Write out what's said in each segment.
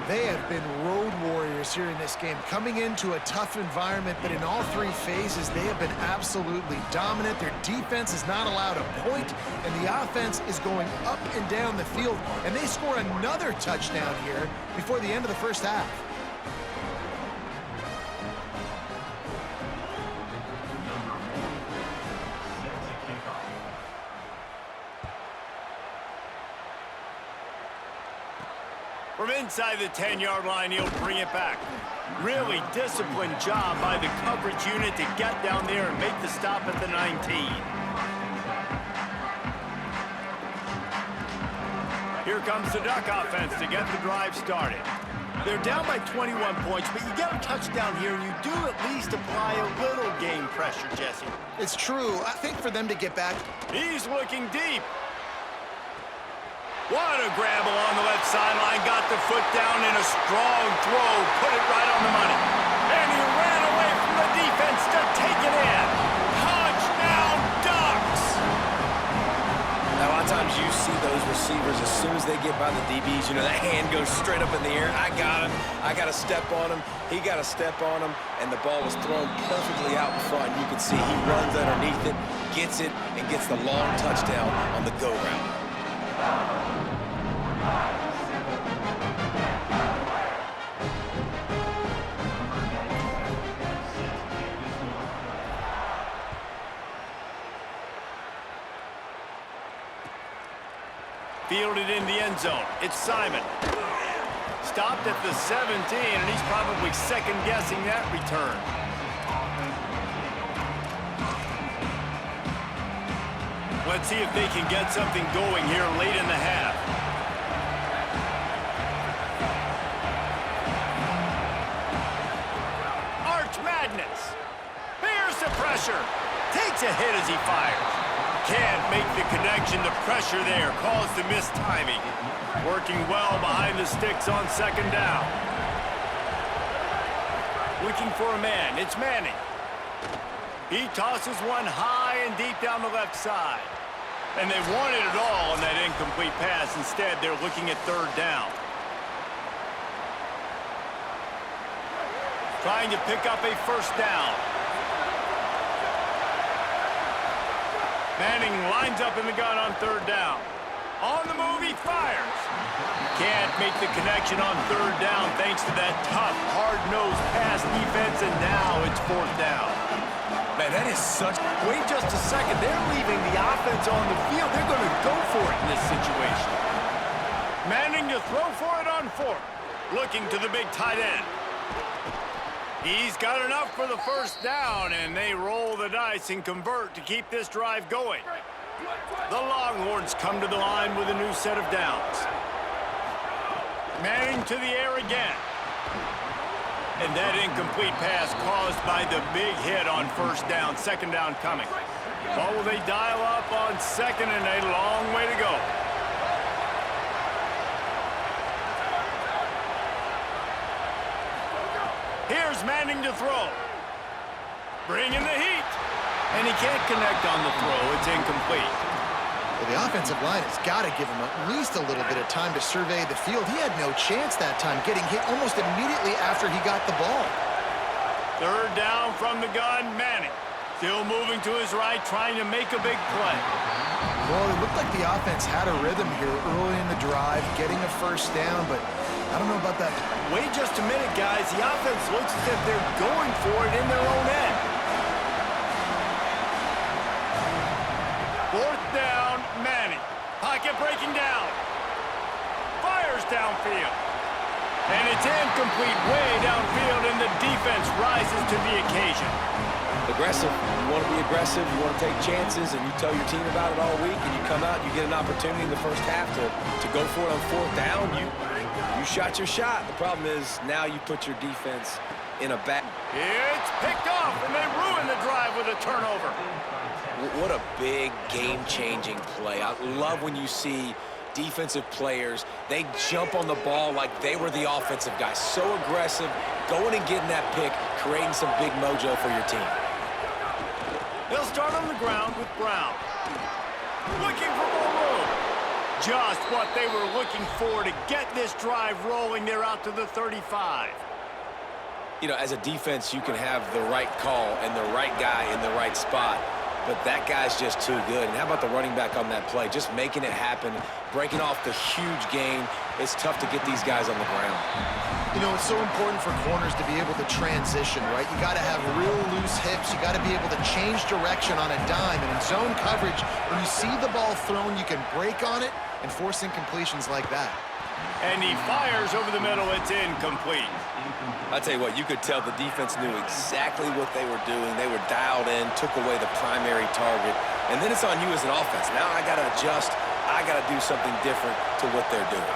They have been road warriors here in this game, coming into a tough environment, but in all three phases, they have been absolutely dominant. Their defense is not allowed a point, and the offense is going up and down the field, and they score another touchdown here before the end of the first half. From inside the 10-yard line, he'll bring it back. Really disciplined job by the coverage unit to get down there and make the stop at the 19. Here comes the Duck offense to get the drive started. They're down by 21 points, but you get a touchdown here, and you do at least apply a little game pressure, Jesse. It's true. I think for them to get back... He's looking deep. What a grab along the left sideline. Got the foot down in a strong throw. Put it right on the money. And he ran away from the defense to take it in. Touchdown, Ducks! Now, a lot of times you see those receivers, as soon as they get by the DBs, you know, that hand goes straight up in the air. I got him. I got to step on him. He got to step on him. And the ball was thrown perfectly out in front. You can see he runs underneath it, gets it, and gets the long touchdown on the go route. Fielded in the end zone. It's Simon. Stopped at the 17, and he's probably second-guessing that return. Let's see if they can get something going here late in the half. Arch Madness. Bears the pressure. Takes a hit as he fires. Can't make the connection. The pressure there caused the missed timing. Working well behind the sticks on second down. Looking for a man. It's Manning. He tosses one high and deep down the left side. And they wanted it all on that incomplete pass. Instead, they're looking at third down. Trying to pick up a first down. Manning lines up in the gun on third down. On the move, he fires. Can't make the connection on third down thanks to that tough, hard-nosed pass defense, and now it's fourth down. Man, that is such... Wait just a second. They're leaving the offense on the field. They're going to go for it in this situation. Manning to throw for it on fourth. Looking to the big tight end. He's got enough for the first down, and they roll the dice and convert to keep this drive going. The Longhorns come to the line with a new set of downs. Manning to the air again. And that incomplete pass caused by the big hit on first down. Second down coming. Oh, will they dial up on second, and a long way to go. Here's Manning to throw. Bringing the heat. And he can't connect on the throw. It's incomplete. Well, the offensive line has got to give him at least a little bit of time to survey the field. He had no chance that time, getting hit almost immediately after he got the ball. Third down from the gun, Manning. Still moving to his right, trying to make a big play. Well, it looked like the offense had a rhythm here early in the drive, getting a first down, but I don't know about that. Wait just a minute, guys. The offense looks as if they're going for it in their own end. Fourth down, Manning. Pocket breaking down. Fires downfield. And it's incomplete way downfield, and the defense rises to the occasion. Aggressive. You want to be aggressive. You want to take chances, and you tell your team about it all week, and you come out and you get an opportunity in the first half to go for it on fourth down. You shot your shot. The problem is now you put your defense in a bad... It's picked off, and they ruin the drive with a turnover. What a big game-changing play. I love when you see defensive players, they jump on the ball like they were the offensive guys. So aggressive, going and getting that pick, creating some big mojo for your team. They'll start on the ground with Brown. Looking for more room. just what they were looking for to get this drive rolling there out to the 35. You know, as a defense, you can have the right call and the right guy in the right spot, but that guy's just too good. And how about the running back on that play? Just making it happen, breaking off the huge gain. It's tough to get these guys on the ground. You know, it's so important for corners to be able to transition, right? You got to have real loose hips. You got to be able to change direction on a dime. And in zone coverage, when you see the ball thrown, you can break on it and force incompletions like that. And he fires over the middle. It's incomplete. I tell you what, you could tell the defense knew exactly what they were doing. They were dialed in, took away the primary target. And then it's on you as an offense. Now I got to adjust. I got to do something different to what they're doing.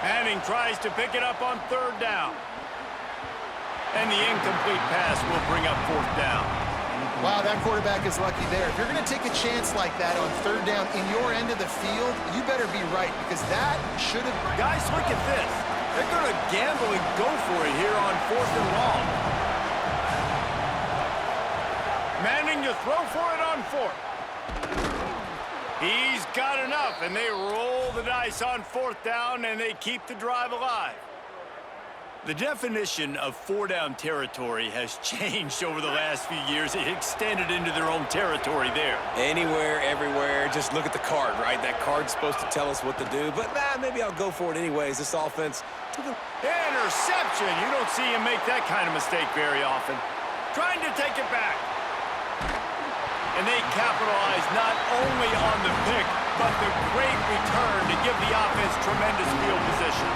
Manning tries to pick it up on 3rd down. And the incomplete pass will bring up 4th down. Wow, that quarterback is lucky there. If you're going to take a chance like that on 3rd down in your end of the field, you better be right, because that should have... Guys, look at this. They're going to gamble and go for it here on 4th and long. Manning to throw for it on 4th. He's got enough, and they roll the dice on 4th down, and they keep the drive alive. The definition of 4-down territory has changed over the last few years. It extended into their own territory there. Anywhere, everywhere, just look at the card, right? That card's supposed to tell us what to do, but maybe I'll go for it anyways. This offense... Interception! You don't see him make that kind of mistake very often. Trying to take it back. And they capitalize not only on the pick, but the great return to give the offense tremendous field position.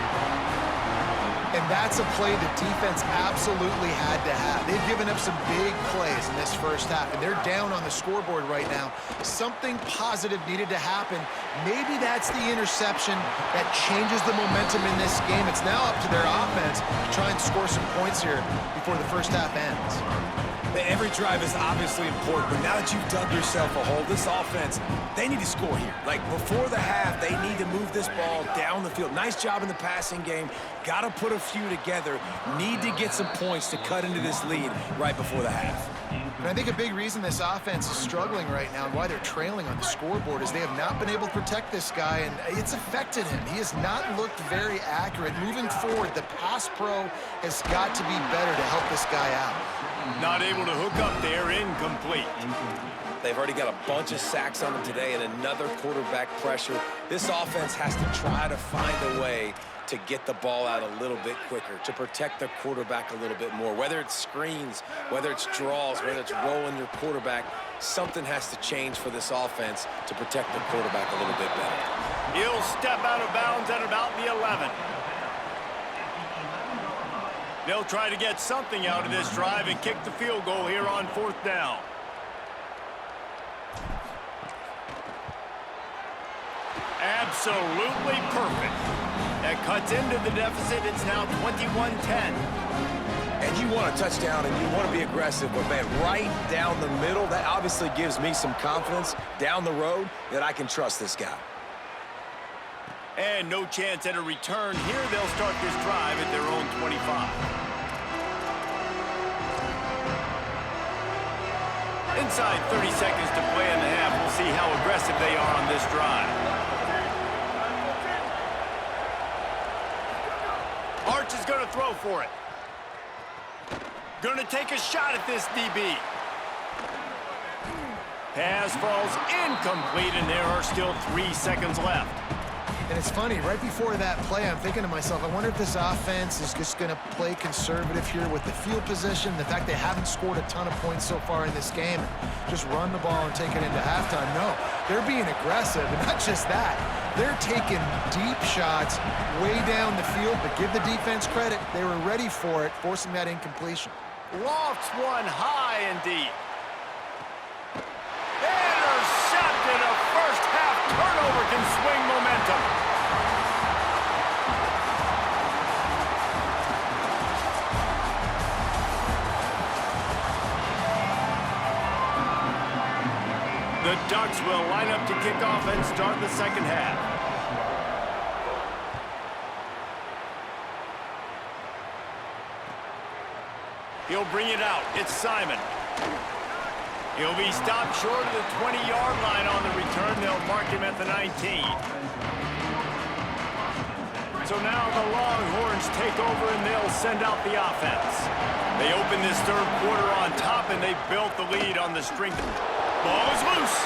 And that's a play the defense absolutely had to have. They've given up some big plays in this first half, and they're down on the scoreboard right now. Something positive needed to happen. Maybe that's the interception that changes the momentum in this game. It's now up to their offense to try and score some points here before the first half ends. Every drive is obviously important, but now that you've dug yourself a hole, this offense, they need to score here. Like, before the half, they need to move this ball down the field. Nice job in the passing game. Got to put a few together. Need to get some points to cut into this lead right before the half. And I think a big reason this offense is struggling right now and why they're trailing on the scoreboard is they have not been able to protect this guy, and it's affected him. He has not looked very accurate. Moving forward, the pass pro has got to be better to help this guy out. Not able to hook up there, incomplete. They've already got a bunch of sacks on them today and another quarterback pressure. This offense has to try to find a way to get the ball out a little bit quicker, to protect their quarterback a little bit more. Whether it's screens, whether it's draws, whether it's rolling your quarterback, something has to change for this offense to protect the quarterback a little bit better. He'll step out of bounds at about the 11. They'll try to get something out of this drive and kick the field goal here on 4th down. Absolutely perfect. That cuts into the deficit. It's now 21-10. And you want a touchdown and you want to be aggressive, but man, right down the middle, that obviously gives me some confidence down the road that I can trust this guy. And no chance at a return here. They'll start this drive at their own 25. Inside 30 seconds to play in the half. We'll see how aggressive they are on this drive. Arch is going to throw for it. Going to take a shot at this DB. Pass falls incomplete, and there are still 3 seconds left. And it's funny, right before that play, I'm thinking to myself, I wonder if this offense is just going to play conservative here with the field position, the fact they haven't scored a ton of points so far in this game, and just run the ball and take it into halftime. No, they're being aggressive, and not just that. They're taking deep shots way down the field, but give the defense credit. They were ready for it, forcing that incompletion. Lofts one high and deep. Intercepted. A first half turnover can swing momentum. The Ducks will line up to kick off and start the second half. He'll bring it out. It's Simon. He'll be stopped short of the 20-yard line on the return. They'll mark him at the 19. So now the Longhorns take over and they'll send out the offense. They open this third quarter on top and they built the lead on the strength. Ball is loose.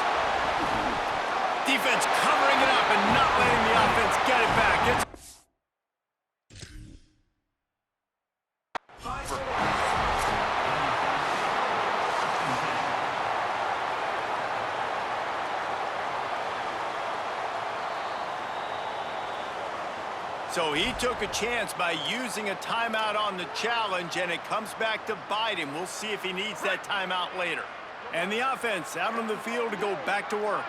Defense covering it up and not letting the offense get it back. So he took a chance by using a timeout on the challenge, and it comes back to bite him. We'll see if he needs that timeout later. And the offense out on the field to go back to work.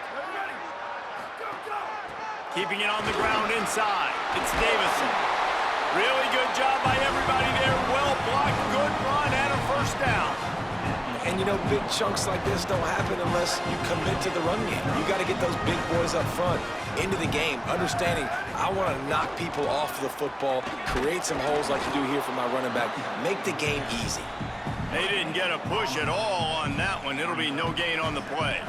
Keeping it on the ground inside. It's Davison. Really good job by everybody there. Well blocked, good run, and a first down. And, you know, big chunks like this don't happen unless you commit to the run game. You got to get those big boys up front into the game, understanding I want to knock people off the football, create some holes like you do here for my running back, make the game easy. They didn't get a push at all on that one. It'll be no gain on the play.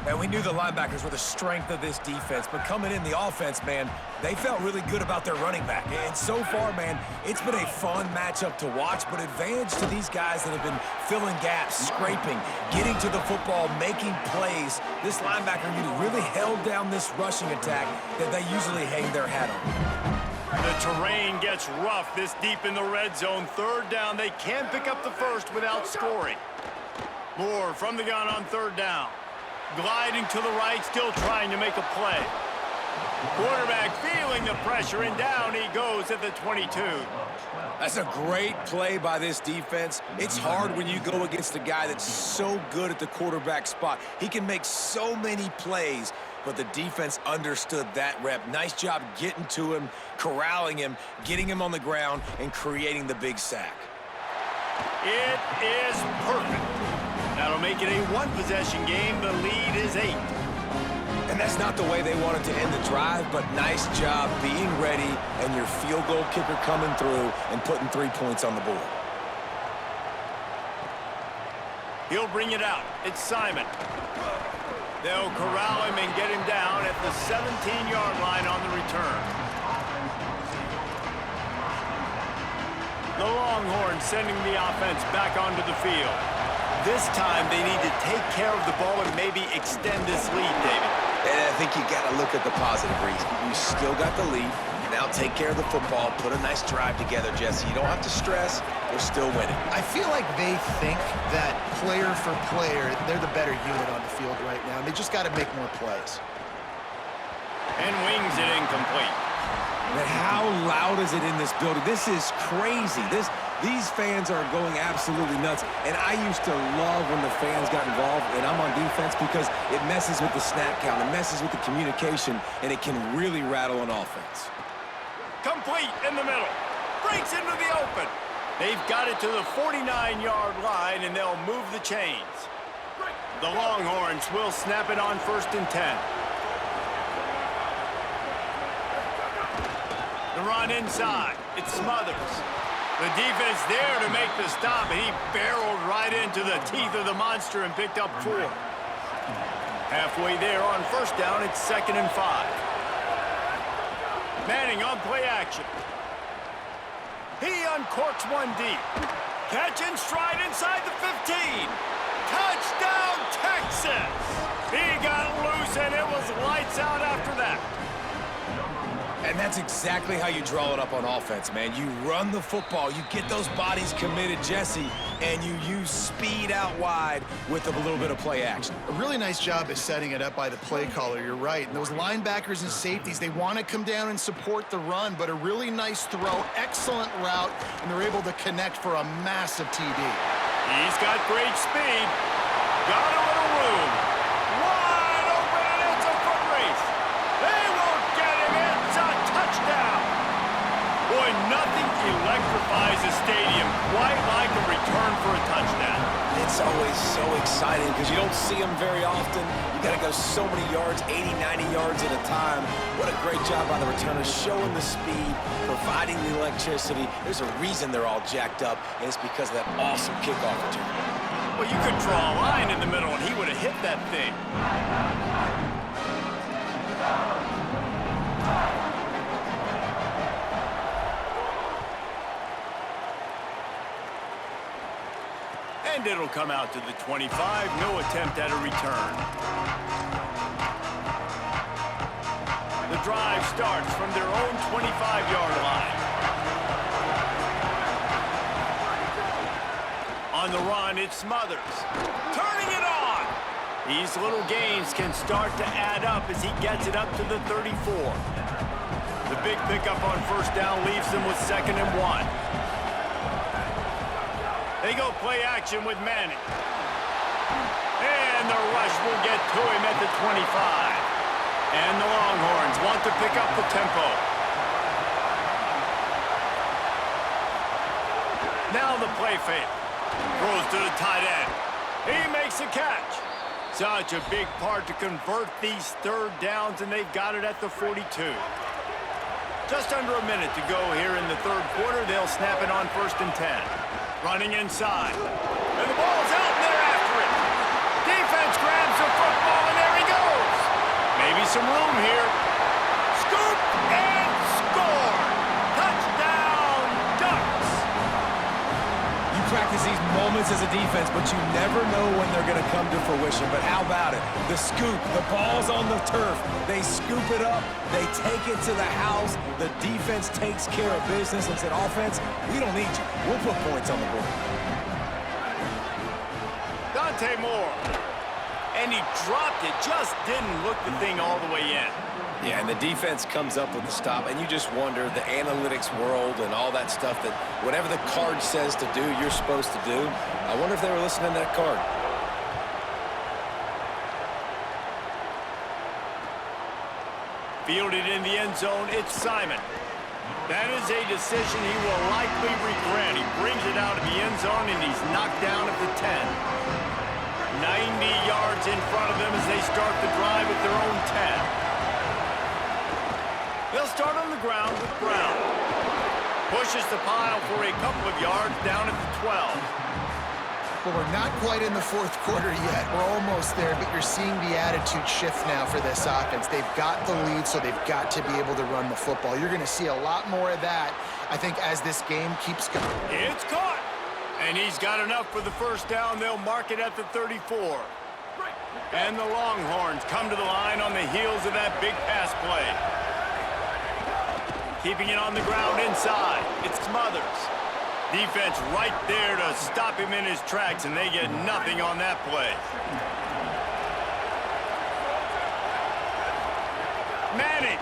And we knew the linebackers were the strength of this defense, but coming in the offense, man, they felt really good about their running back. And so far, man, it's been a fun matchup to watch, but advantage to these guys that have been filling gaps, scraping, getting to the football, making plays. This linebacker unit really held down this rushing attack that they usually hang their hat on. The terrain gets rough this deep in the red zone. Third down, they can pick up the first without scoring. Moore from the gun on third down. Gliding to the right, still trying to make a play. Quarterback feeling the pressure, and down he goes at the 22. That's a great play by this defense. It's hard when you go against a guy that's so good at the quarterback spot. He can make so many plays, but the defense understood that rep. Nice job getting to him, corralling him, getting him on the ground, and creating the big sack. It is perfect. That'll make it a one-possession game. The lead is 8. And that's not the way they wanted to end the drive, but nice job being ready and your field goal kicker coming through and putting 3 points on the board. He'll bring it out. It's Simon. They'll corral him and get him down at the 17-yard line on the return. The Longhorns sending the offense back onto the field. This time, they need to take care of the ball and maybe extend this lead, David. And I think you got to look at the positive reason. You still got the lead. Now take care of the football. Put a nice drive together, Jesse. You don't have to stress. They're still winning. I feel like they think that player for player, they're the better unit on the field right now. They just got to make more plays. And wings it incomplete. Man, how loud is it in this building? This is crazy. These fans are going absolutely nuts. And I used to love when the fans got involved, and I'm on defense because it messes with the snap count, it messes with the communication, and it can really rattle an offense. Complete in the middle. Breaks into the open. They've got it to the 49-yard line, and they'll move the chains. The Longhorns will snap it on 1st and 10. The run inside. It's Smothers. The defense there to make the stop, and he barreled right into the teeth of the monster and picked up 4. Halfway there on 1st down, it's 2nd and 5. Manning on play action. He uncorks one deep. Catch and stride inside the 15. Touchdown, Texas! He got loose, and it was lights out after that. And that's exactly how you draw it up on offense, man. You run the football, you get those bodies committed, Jesse, and you use speed out wide with a little bit of play action. A really nice job is setting it up by the play caller, you're right. And those linebackers and safeties, they want to come down and support the run, but a really nice throw, excellent route, and they're able to connect for a massive TD. He's got great speed. Got a little room. Wide open, and it's a foot race. They won't get him. It's a touchdown. Boy, nothing electrifies a stadium quite like a return for a touchdown. It's always so exciting because you don't see them very often. You got to go so many yards, 80, 90 yards at a time. What a great job by the returners, showing the speed, providing the electricity. There's a reason they're all jacked up, and it's because of that awesome kickoff return. Well, you could draw a line in the middle, and he would have hit that thing. And it'll come out to the 25. No attempt at a return. The drive starts from their own 25-yard line. On the run, it's Smothers. Turning it on! These little gains can start to add up as he gets it up to the 34. The big pickup on first down leaves them with 2nd and 1. They go play action with Manning. And the rush will get to him at the 25. And the Longhorns want to pick up the tempo. Now the play fake. Throws to the tight end. He makes a catch. Such a big part to convert these 3rd downs, and they've got it at the 42. Just under a minute to go here in the 3rd quarter. They'll snap it on 1st and 10. Running inside. And the ball's out, and they're after it. Defense grabs the football, and there he goes. Maybe some room here. Scoop and score. Touchdown, Ducks. You practice these moments as a defense, but you never know when they're going to come to fruition. But how about it? The scoop, the ball's on the turf. They scoop it up. They take it to the house. The defense takes care of business and said, offense, we don't need you. We'll put points on the board. Dante Moore. And he dropped it. Just didn't look the thing all the way in. Yeah, and the defense comes up with the stop, and you just wonder, the analytics world and all that stuff, that whatever the card says to do, you're supposed to do. I wonder if they were listening to that card. Fielded in the end zone, it's Simon. That is a decision he will likely regret. He brings it out of the end zone, and he's knocked down at the 10. 90 yards in front of them as they start the drive at their own 10. They'll start on the ground with Brown. Pushes the pile for a couple of yards down at the 12. Well, we're not quite in the 4th quarter yet. We're almost there, but you're seeing the attitude shift now for this offense. They've got the lead, so they've got to be able to run the football. You're going to see a lot more of that, I think, as this game keeps going. It's caught. And he's got enough for the 1st down. They'll mark it at the 34. And the Longhorns come to the line on the heels of that big pass play. Keeping it on the ground inside. It's Smothers. Defense right there to stop him in his tracks, and they get nothing on that play. Manning.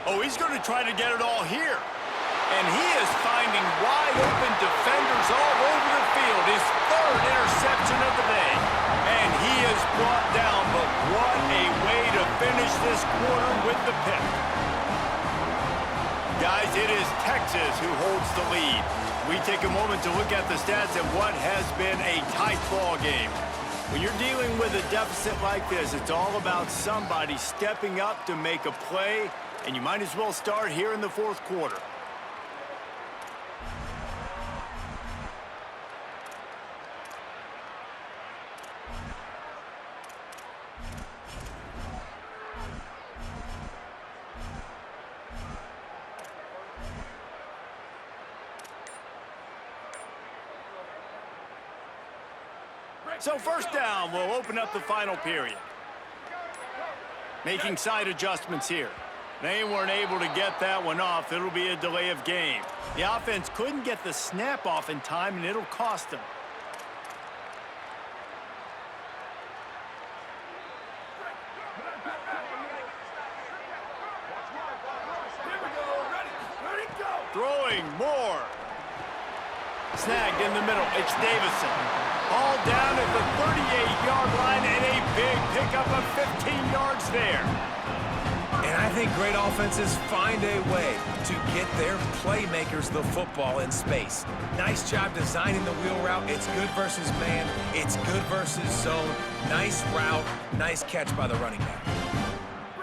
Oh, he's going to try to get it all here. And he is finding wide open defenders all over the field. His 3rd interception of the day. And he is brought down, but what a way to finish this quarter with the pick. Guys, it is Texas who holds the lead. We take a moment to look at the stats of what has been a tight ball game. When you're dealing with a deficit like this, it's all about somebody stepping up to make a play, and you might as well start here in the 4th quarter. So 1st down will open up the final period. Making side adjustments here. They weren't able to get that one off. It'll be a delay of game. The offense couldn't get the snap off in time, and it'll cost them. Throwing more. Snagged in the middle. It's Davison. All down at the 38-yard line, and a big pickup of 15 yards there. And I think great offenses find a way to get their playmakers the football in space. Nice job designing the wheel route. It's good versus man. It's good versus zone. Nice route. Nice catch by the running back.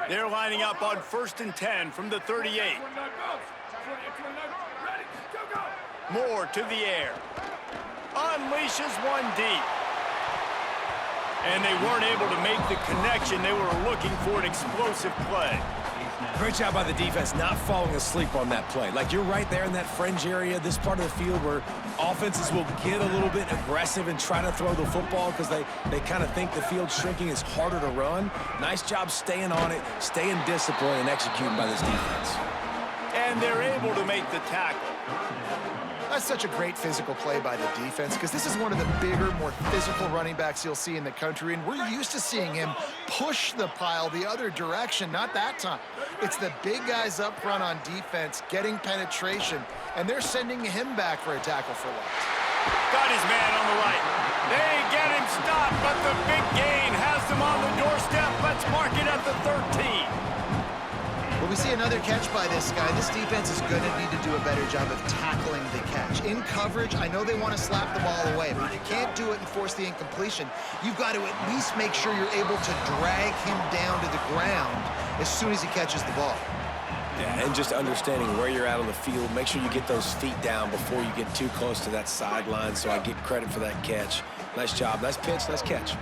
They're lining up on 1st and 10 from the 38. Moore to the air. unleashes one deep. And they weren't able to make the connection. They were looking for an explosive play. Great job by the defense not falling asleep on that play. Like, you're right there in that fringe area, this part of the field where offenses will get a little bit aggressive and try to throw the football because they kind of think the field's shrinking, is harder to run. Nice job staying on it, staying disciplined, and executing by this defense. And they're able to make the tackle. That's such a great physical play by the defense because this is one of the bigger, more physical running backs you'll see in the country, and we're used to seeing him push the pile the other direction. Not that time. It's the big guys up front on defense getting penetration, and they're sending him back for a tackle for loss. Got his man on the right. They get him stopped, but the big gain has them on the doorstep. Let's mark it at the 13. When we see another catch by this guy, this defense is going to need to do a better job of tackling the catch. In coverage, I know they want to slap the ball away, but if you can't do it and force the incompletion, you've got to at least make sure you're able to drag him down to the ground as soon as he catches the ball. Yeah, and just understanding where you're at on the field, make sure you get those feet down before you get too close to that sideline, so I get credit for that catch. Nice job, nice pitch, nice catch.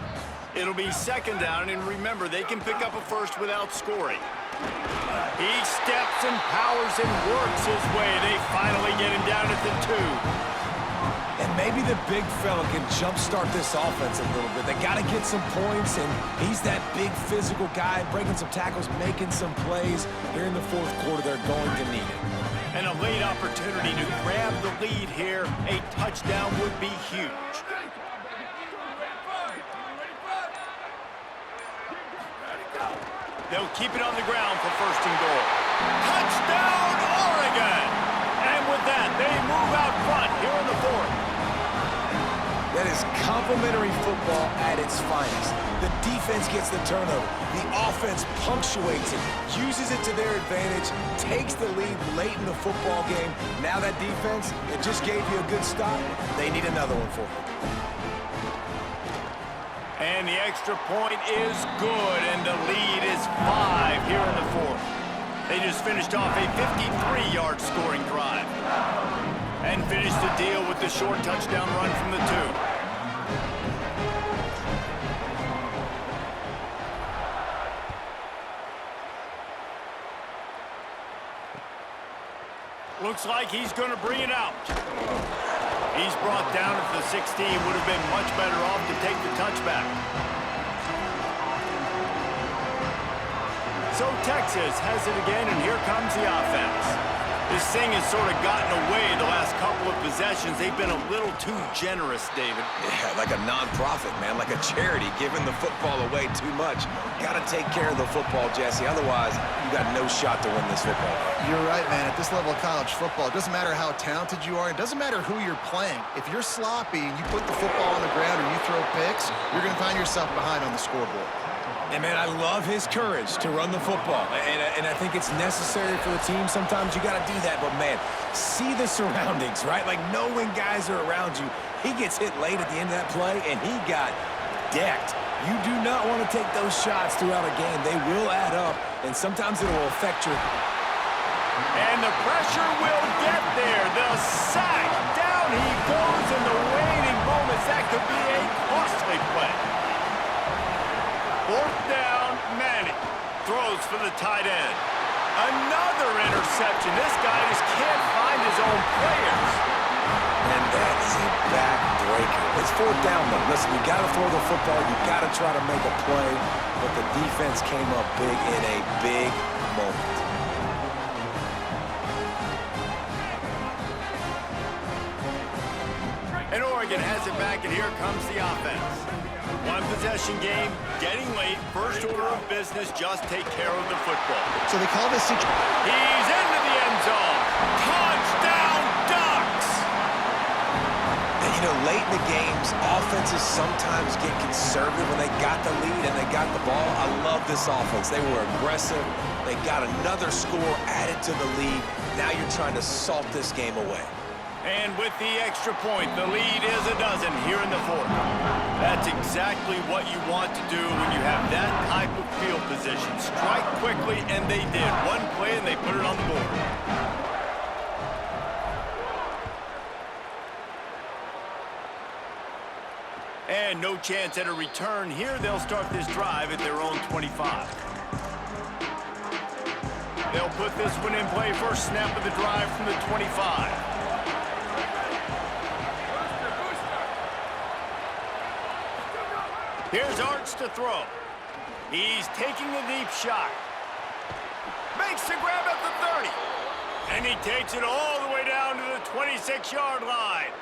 It'll be second down, and remember, they can pick up a first without scoring. He steps and powers and works his way. They finally get him down at the 2. And maybe the big fella can jumpstart this offense a little bit. They got to get some points, and he's that big physical guy, breaking some tackles, making some plays. Here in the fourth quarter, they're going to need it. And a late opportunity to grab the lead here. A touchdown would be huge. They'll keep it on the ground for first and goal. Touchdown, Oregon! And with that, they move out front here in the fourth. That is complimentary football at its finest. The defense gets the turnover. The offense punctuates it, uses it to their advantage, takes the lead late in the football game. Now that defense, it just gave you a good stop. They need another one for you. And the extra point is good, and the lead is 5 here in the fourth. They just finished off a 53-yard scoring drive and finished the deal with the short touchdown run from the 2. Looks like he's going to bring it out. He's brought down at the 16. Would have been much better off to take the touchback. So Texas has it again, and here comes the offense. This thing has sort of gotten away the last couple of possessions. They've been a little too generous, David. Yeah, like a non-profit, man, like a charity, giving the football away too much. Got to take care of the football, Jesse. Otherwise, you got no shot to win this football. You're right, man. At this level of college football, it doesn't matter how talented you are. It doesn't matter who you're playing. If you're sloppy and you put the football on the ground or you throw picks, you're going to find yourself behind on the scoreboard. And, man, I love his courage to run the football. And I think it's necessary for the team. Sometimes you got to do that. But, man, see the surroundings, right? Like, know when guys are around you. He gets hit late at the end of that play, and he got decked. You do not want to take those shots throughout a game. They will add up, and sometimes it will affect your... And the pressure will get there. The sack. Down he goes in the waning moments. That could be a costly play. Fourth down, Manning throws for the tight end. Another interception. This guy just can't find his own players. And that is a back-breaker. It's fourth down, though. Listen, you got to throw the football. You got to try to make a play. But the defense came up big in a big moment. And Oregon has it back, and here comes the offense. One possession game, getting late. First order of business, just take care of the football. So they call this situation. He's into the end zone. Touchdown, Ducks! And, you know, late in the games, offenses sometimes get conservative when they got the lead and they got the ball. I love this offense. They were aggressive. They got another score added to the lead. Now you're trying to salt this game away. And with the extra point, the lead is a dozen here in the fourth. That's exactly what you want to do when you have that type of field position. Strike quickly, and they did. One play, and they put it on the board. And no chance at a return here. They'll start this drive at their own 25. They'll put this one in play. First snap of the drive from the 25. Here's Arts to throw. He's taking the deep shot. Makes the grab at the 30. And he takes it all the way down to the 26-yard line.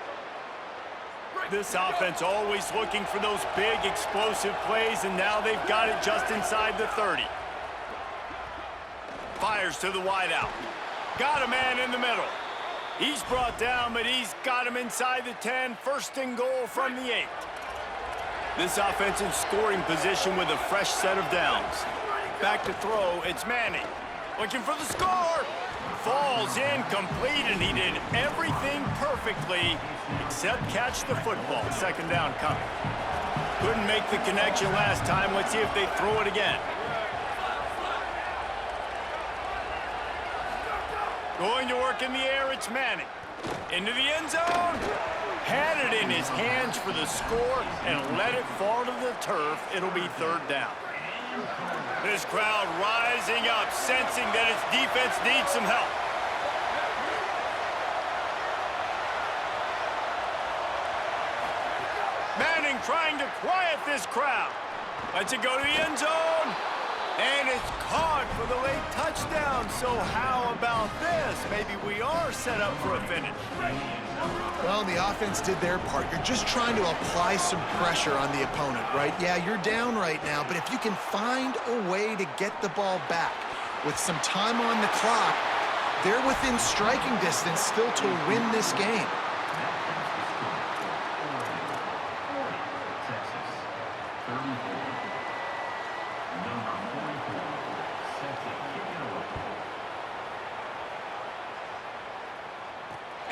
This offense always looking for those big, explosive plays, and now they've got it just inside the 30. Fires to the wideout. Got a man in the middle. He's brought down, but he's got him inside the 10. First and goal from the 8. This offense in scoring position with a fresh set of downs. Back to throw, it's Manning. Looking for the score. Falls incomplete, and he did everything perfectly except catch the football. Second down coming. Couldn't make the connection last time. Let's see if they throw it again. Going to work in the air, it's Manning. Into the end zone. Had it in his hands for the score and let it fall to the turf. It'll be third down. This crowd rising up, sensing that its defense needs some help. Manning trying to quiet this crowd. Lets it go to the end zone. And it's caught for the late touchdown. So how about this? Maybe we are set up for a finish. Well, the offense did their part. You're just trying to apply some pressure on the opponent, right? Yeah, you're down right now, but if you can find a way to get the ball back with some time on the clock, they're within striking distance still to win this game.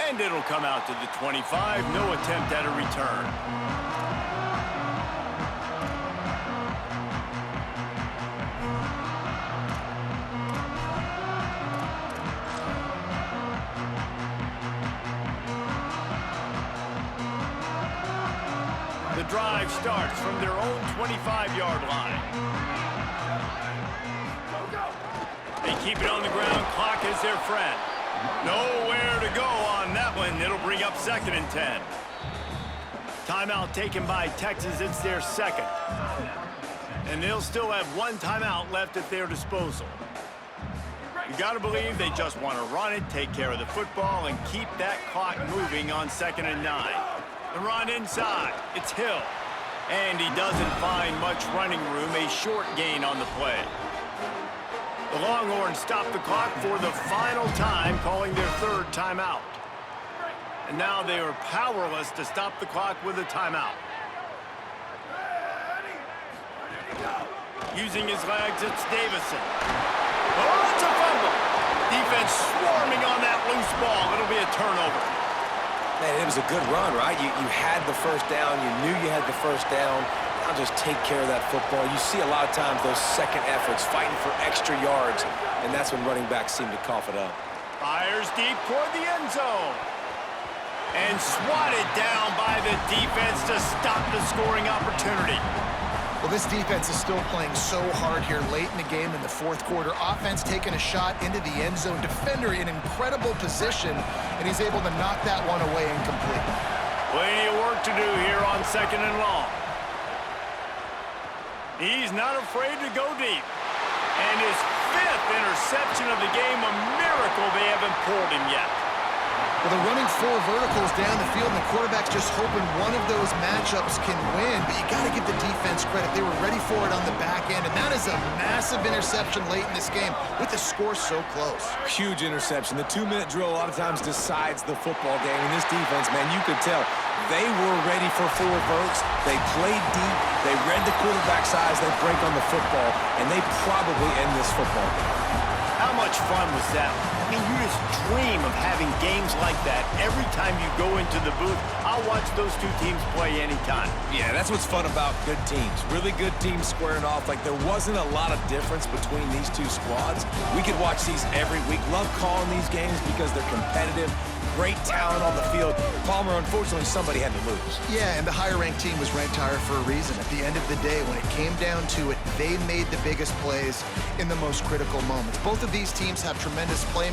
And it'll come out to the 25. No attempt at a return. The drive starts from their own 25-yard line. They keep it on the ground. Clock is their friend. Nowhere to go on that one. It'll bring up second and 10. Timeout taken by Texas. It's their second. And they'll still have one timeout left at their disposal. You got to believe they just want to run it, take care of the football, and keep that clock moving on second and 9. The run inside. It's Hill. And he doesn't find much running room. A short gain on the play. The Longhorns stop the clock for the final time, calling their third timeout. And now they are powerless to stop the clock with a timeout. Using his legs, it's Davison. Oh, it's a fumble. Defense swarming on that loose ball. It'll be a turnover. Man, it was a good run, right? You had the first down. You knew you had the first down. Now just take care of that football. You see a lot of times those second efforts, fighting for extra yards, and that's when running backs seem to cough it up. Fires deep toward the end zone. And swatted down by the defense to stop the scoring opportunity. Well, this defense is still playing so hard here late in the game in the fourth quarter. Offense taking a shot into the end zone. Defender in incredible position, and he's able to knock that one away incomplete. Plenty of work to do here on second and long. He's not afraid to go deep. And his 5th interception of the game, a miracle they haven't pulled him yet. Well, they're running 4 verticals down the field, and the quarterback's just hoping one of those matchups can win. But you got to give the defense credit. They were ready for it on the back end, and that is a massive interception late in this game with the score so close. Huge interception. The 2-minute drill a lot of times decides the football game. And this defense, man, you could tell they were ready for 4 verts. They played deep. They read the quarterback's eyes. They break on the football, and they probably end this football game. How much much fun was that? I mean, you just dream of having games like that every time you go into the booth. I'll watch those two teams play anytime. Yeah, that's what's fun about good teams. Really good teams squaring off. Like, there wasn't a lot of difference between these two squads. We could watch these every week. Love calling these games because they're competitive. Great talent on the field. Palmer, unfortunately, somebody had to lose. Yeah, and the higher-ranked team was ranked higher for a reason. At the end of the day, when it came down to it, they made the biggest plays in the most critical moments. Both of these teams have tremendous play.